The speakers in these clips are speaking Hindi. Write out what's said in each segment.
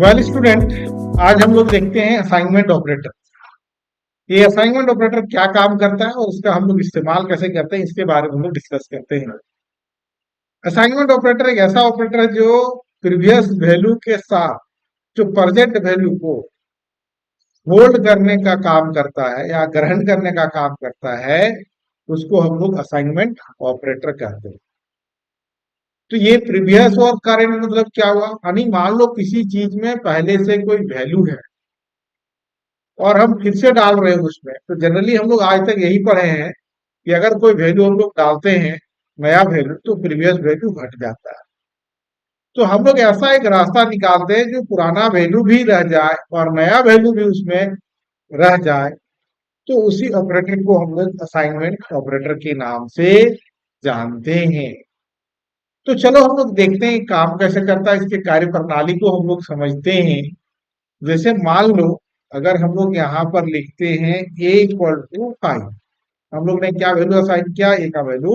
वेल स्टूडेंट, आज हम लोग देखते हैं असाइनमेंट ऑपरेटर। ये असाइनमेंट ऑपरेटर क्या काम करता है और उसका हम लोग इस्तेमाल कैसे करते हैं, इसके बारे में हम लोग डिस्कस करते हैं। असाइनमेंट ऑपरेटर एक ऐसा ऑपरेटर है जो प्रीवियस वैल्यू के साथ जो प्रेजेंट वैल्यू को होल्ड करने का काम करता है या ग्रहण करने का काम करता है, उसको हम लोग असाइनमेंट ऑपरेटर कहते हैं। तो ये प्रीवियस और करंट मतलब क्या हुआ, यानी मान लो किसी चीज में पहले से कोई वैल्यू है और हम फिर से डाल रहे हैं उसमें, तो जनरली हम लोग आज तक यही पढ़े हैं कि अगर कोई वैल्यू हम लोग डालते हैं, नया वैल्यू, तो प्रीवियस वैल्यू घट जाता है। तो हम लोग ऐसा एक रास्ता निकालते हैं जो पुराना वैल्यू भी रह जाए और नया वैल्यू भी उसमें रह जाए, तो उसी ऑपरेटर को हम लोग असाइनमेंट ऑपरेटर के नाम से जानते हैं। तो चलो हम लोग देखते हैं काम कैसे करता है, इसके कार्य प्रणाली को हम लोग समझते हैं। जैसे मान लो, अगर हम लोग यहाँ पर लिखते हैं a = 5, हम लोग ने क्या वैल्यू असाइन किया, a का वैल्यू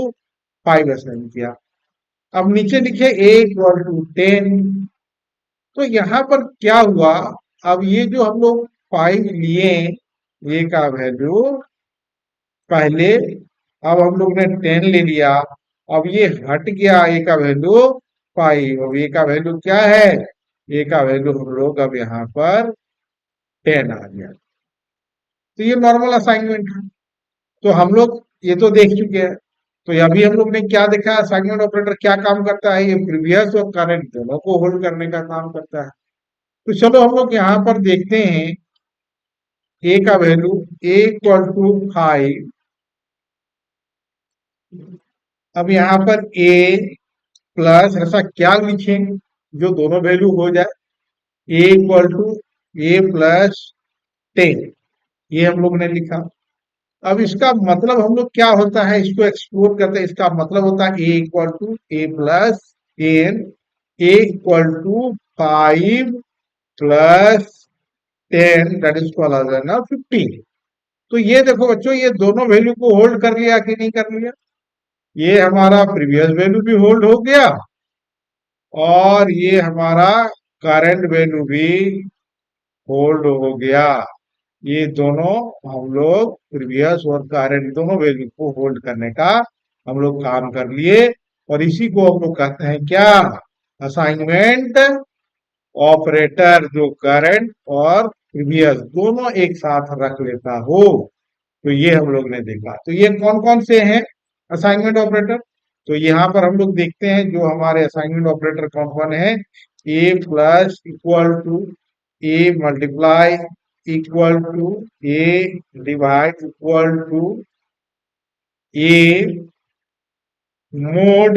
5 असाइन किया। अब नीचे लिखे a = 10। तो यहाँ पर क्या हुआ, अब ये जो हम लोग 5 लिए, a का वैल्यू पहले, अब हम लोग ने 10 ले लिया, अब ये हट गया a का वैल्यू 5। अब a का वैल्यू क्या है, a का वैल्यू हम लोग अब यहाँ पर 10 आ गया। तो ये नॉर्मल असाइनमेंट है। तो हम लोग ये तो देख चुके हैं। तो अभी हम लोग ने क्या देखा, असाइनमेंट ऑपरेटर क्या काम करता है, ये प्रीवियस और करंट दोनों को होल्ड करने का काम करता है। तो चलो हम लोग यहाँ पर देखते हैं a का वैल्यू a = 5। अब यहाँ पर a प्लस ऐसा क्या लिखेंगे जो दोनों वैल्यू हो जाए, a = a + 10, ये हम लोग ने लिखा। अब इसका मतलब हम लोग क्या होता है, इसको एक्सप्लोर करते हैं। इसका मतलब होता है a = a + 10, a = 5 + 10, that is called as 15। तो ये देखो बच्चों, ये दोनों वैल्यू को होल्ड कर लिया कि नहीं कर लिया। ये हमारा प्रीवियस वैल्यू भी होल्ड हो गया और ये हमारा करंट वैल्यू भी होल्ड हो गया। ये दोनों हम लोग प्रीवियस और करंट दोनों वैल्यू को होल्ड करने का हम लोग काम कर लिए। और इसी को हम लोग कहते हैं क्या, असाइनमेंट ऑपरेटर, जो करंट और प्रीवियस दोनों एक साथ रख लेता हो। तो ये हम लोग ने देखा। तो ये कौन कौन से हैं असाइनमेंट ऑपरेटर, तो यहाँ पर हम लोग देखते हैं जो हमारे असाइनमेंट ऑपरेटर कौन कौन है। a + = a =, a mod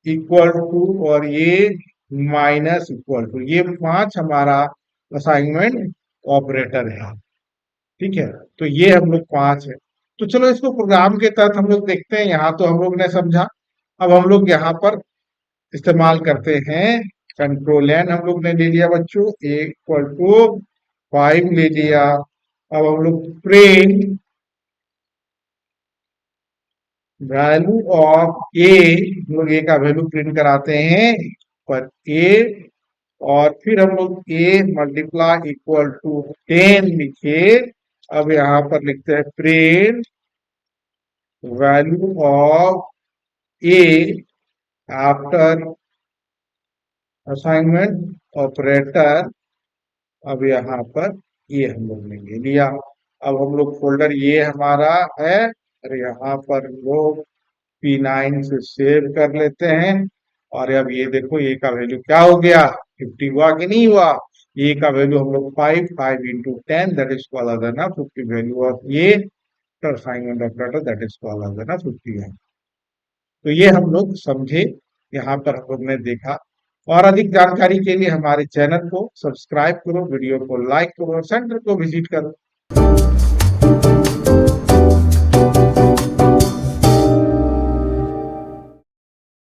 = और -, ये 5 हमारा असाइनमेंट ऑपरेटर है। ठीक है, तो ये हम लोग 5 है। तो चलो इसको प्रोग्राम के तहत हम लोग देखते हैं। यहाँ तो हम लोग ने समझा। अब हम लोग यहाँ पर इस्तेमाल करते हैं कंट्रोल एन, हम लोग ने ले लिया बच्चों, a = 5 ले लिया। अब हम लोग प्रिंट वैल्यू ऑफ ए, हम लोग ए का वैल्यू प्रिंट कराते हैं पर ए, और फिर हम लोग a = 10 लिखे। अब यहाँ पर लिखते हैं print value of A after assignment operator. अब यहाँ पर ये हम लोग ने ले लिया। अब हम लोग फोल्डर ये हमारा है, और यहाँ पर लोग P9 से सेव कर लेते हैं। और अब ये देखो, ये का वैल्यू क्या हो गया, 50 हुआ कि नहीं हुआ। ये का वैल्यू हम लोग 5 × 10, that is called as 50 value of ये assignment operator, that is called as 50 है। तो ये हम लोग समझे, यहाँ पर हम लोग ने देखा। और अधिक जानकारी के लिए हमारे चैनल को सब्सक्राइब करो, वीडियो को लाइक करो और सेंटर को विजिट करो।